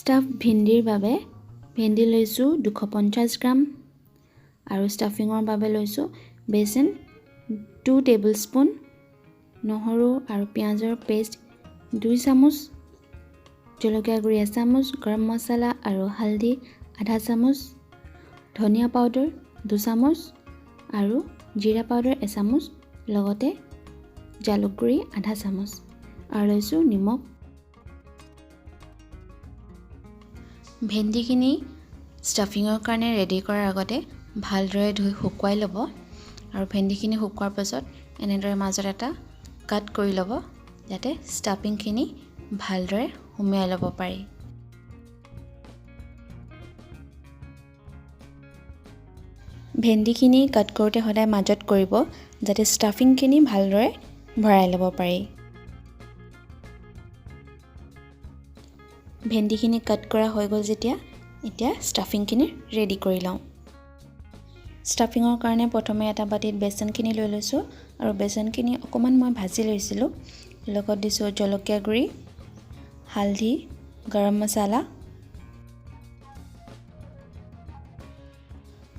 Staff ভেন্দিৰ বাবে ভেন্দি লৈছোঁ 250 গ্ৰাম আৰু ষ্টাফিঙৰ বাবে লৈছোঁ বেচন 2 টেবুলস্পুন, নহৰু আৰু পিঁয়াজৰ পেষ্ট 2 চামুচ, জলকীয়া গুড়ি 1 চামুচ, গৰম মছলা আৰু হালধি আধা চামুচ, ধনিয়া পাউডাৰ 2 চামুচ আৰু জিৰা পাউডাৰ 1 চামুচ, লগতে জালুক গুড়ি আধা চামুচ আৰু লৈছোঁ নিমখ। ভেন্দিখিনি ষ্টাফিঙৰ কাৰণে ৰেডি কৰাৰ আগতে ভালদৰে ধুই শুকুৱাই ল'ব আৰু ভেন্দিখিনি শুকোৱাৰ পাছত এনেদৰে মাজত এটা কাট কৰি ল'ব যাতে ষ্টাফিংখিনি ভালদৰে সুমিয়াই ল'ব পাৰি। ভেন্দিখিনি কাট কৰোঁতে সদায় মাজত কৰিব যাতে ষ্টাফিংখিনি ভালদৰে ভৰাই ল'ব পাৰি। ভেন্দিখিনি কাট কৰা হৈ গ'ল যেতিয়া, এতিয়া ষ্টাফিংখিনি ৰেডি কৰি লওঁ। ষ্টাফিঙৰ কাৰণে প্ৰথমে এটা বাটিত বেচনখিনি লৈ লৈছোঁ আৰু বেচনখিনি অকণমান মই ভাজি লৈছিলোঁ। লগত দিছোঁ জলকীয়া গুড়ি, হালধি, গৰম মছলা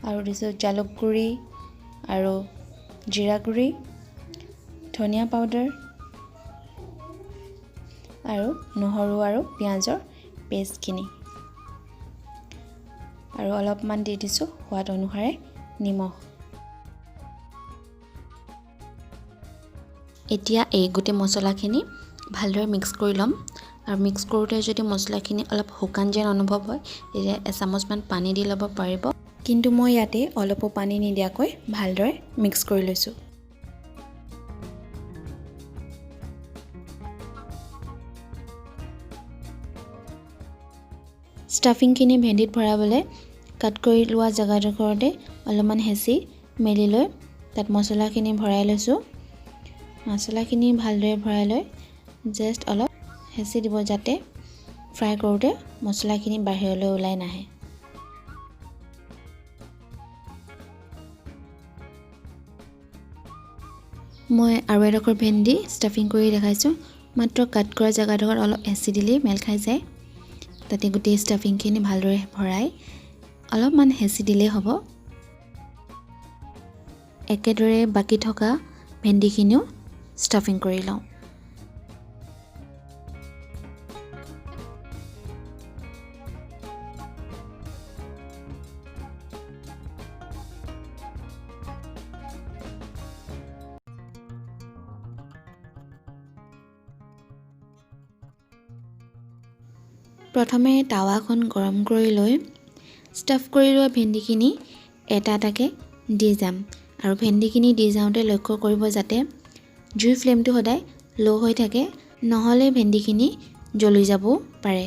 আৰু দিছোঁ জালুক গুড়ি আৰু জিৰা গুড়ি, ধনিয়া পাউডাৰ আৰু নহৰু আৰু পিঁয়াজৰ পেষ্টখিনি আৰু অলপমান দি দিছোঁ সোৱাদ অনুসাৰে নিমখ। এতিয়া এই গোটেই মছলাখিনি ভালদৰে মিক্স কৰি ল'ম আৰু মিক্স কৰোঁতে যদি মছলাখিনি অলপ শুকান যেন অনুভৱ হয় তেতিয়া এচামুচমান পানী দি ল'ব পাৰিব, কিন্তু মই ইয়াতে অলপো পানী নিদিয়াকৈ ভালদৰে মিক্স কৰি লৈছোঁ। ষ্টাফিংখিনি ভেন্দিত ভৰাবলৈ কাট কৰি লোৱা জেগাডোখৰতে অলপমান হেঁচি মেলি লৈ তাত মছলাখিনি ভৰাই লৈছোঁ। মছলাখিনি ভালদৰে ভৰাই লৈ জাষ্ট অলপ হেঁচি দিব যাতে ফ্ৰাই কৰোঁতে মছলাখিনি বাহিৰলৈ ওলাই নাহে। মই আৰু এডোখৰ ভেন্দি ষ্টাফিং কৰি দেখাইছোঁ। মাত্ৰ কাট কৰা জেগাডোখৰত অলপ হেঁচি দিলেই মেল খাই যায়। তাতে গোটেই ষ্টাফিংখিনি ভালদৰে ভৰাই অলপমান হেঁচি দিলেই হ'ব। একেদৰে বাকী থকা ভেন্দিখিনিও ষ্টাফিং কৰি লওঁ। প্ৰথমে টাৱাখন গৰম কৰি লৈ ষ্টাফ কৰি লোৱা ভেন্দিখিনি এটা এটাকৈ দি যাম আৰু ভেন্দিখিনি দি যাওঁতে লক্ষ্য কৰিব যাতে জুইৰ ফ্লেমটো সদায় ল' হৈ থাকে, নহ'লে ভেন্দিখিনি জ্বলি যাবও পাৰে।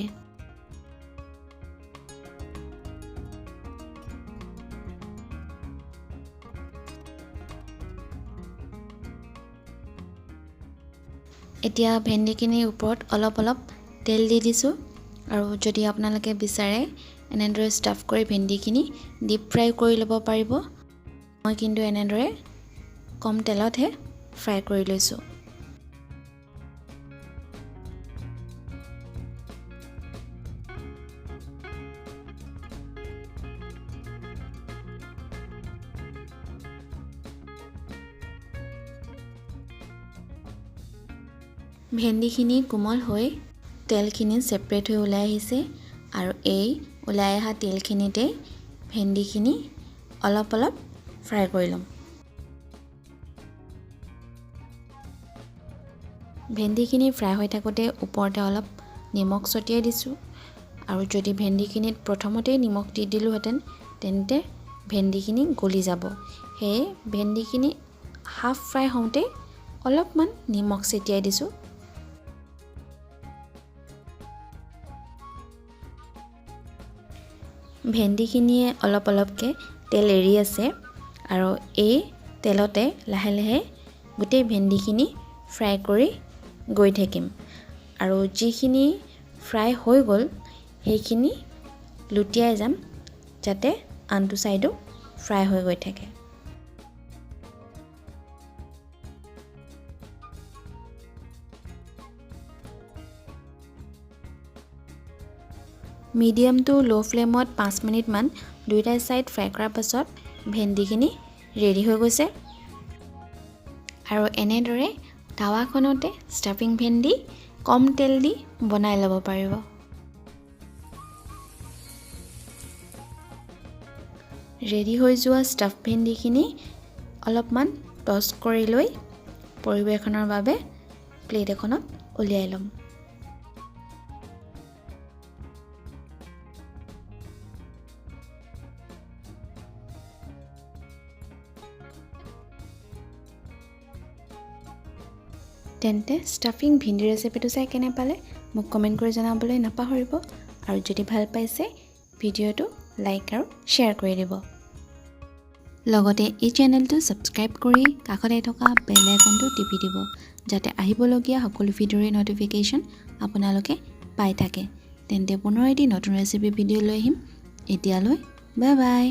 এতিয়া ভেন্দিখিনিৰ ওপৰত অলপ অলপ তেল দি দিছোঁ আৰু যদি আপোনালোকে বিচাৰে এনেদৰে ষ্টাফ কৰি ভেন্দিখিনি ডিপ ফ্ৰাই কৰি ল'ব পাৰিব। মই কিন্তু এনেদৰে কম তেলতহে ফ্ৰাই কৰি লৈছোঁ। ভেন্দিখিনি কোমল হৈ তেলখিনি ছেপাৰেট হৈ ওলাই আহিছে আৰু এই ওলাই অহা তেলখিনিতে ভেন্দিখিনি অলপ অলপ ফ্ৰাই কৰি ল'ম। ভেন্দিখিনি ফ্ৰাই হৈ থাকোঁতে ওপৰতে অলপ নিমখ ছটিয়াই দিছোঁ আৰু যদি ভেন্দিখিনিত প্ৰথমতেই নিমখ দি দিলোঁহেঁতেন তেন্তে ভেন্দিখিনি গলি যাব। সেয়ে ভেন্দিখিনি হাফ ফ্ৰাই হওঁতেই অলপমান নিমখ ছটিয়াই দিছোঁ। ভেন্দিখিনিয়ে অলপ অলপকৈ তেল এৰি আছে আৰু এই তেলতে লাহে লাহে গোটেই ভেন্দিখিনি ফ্ৰাই কৰি গৈ থাকিম আৰু যিখিনি ফ্ৰাই হৈ গ'ল সেইখিনি লুটিয়াই যাম যাতে আনটো ছাইডো ফ্ৰাই হৈ গৈ থাকে। মিডিয়াম টু ল' ফ্লেমত 5 মিনিটমান দুয়োটা ছাইড ফ্ৰাই কৰাৰ পাছত ভেন্দিখিনি ৰেডি হৈ গৈছে। আৰু এনেদৰে টাৱাখনতে ষ্টাফিং ভেন্দি কম তেল দি বনাই ল'ব পাৰিব। ৰেডি হৈ যোৱা ষ্টাফ ভেন্দিখিনি অলপমান টছ কৰি লৈ পৰিৱেশনৰ বাবে প্লেট এখনত উলিয়াই ল'ম। তেন্তে ষ্টাফিং ভেন্দি ৰেচিপিটো চাই কেনে পালে মোক কমেণ্ট কৰি জনাবলৈ নাপাহৰিব আৰু যদি ভাল পাইছে ভিডিঅ'টো লাইক আৰু শ্বেয়াৰ কৰি দিব। লগতে এই চেনেলটো ছাবস্ক্ৰাইব কৰি কাষতে থকা বেল আইকনটো টিপি দিব যাতে আহিবলগীয়া সকলো ভিডিঅ'ৰ ন'টিফিকেশ্যন আপোনালোকে পাই থাকে। তেন্তে পুনৰ এটি নতুন ৰেচিপি ভিডিঅ' লৈ আহিম। এতিয়ালৈ বাই বাই।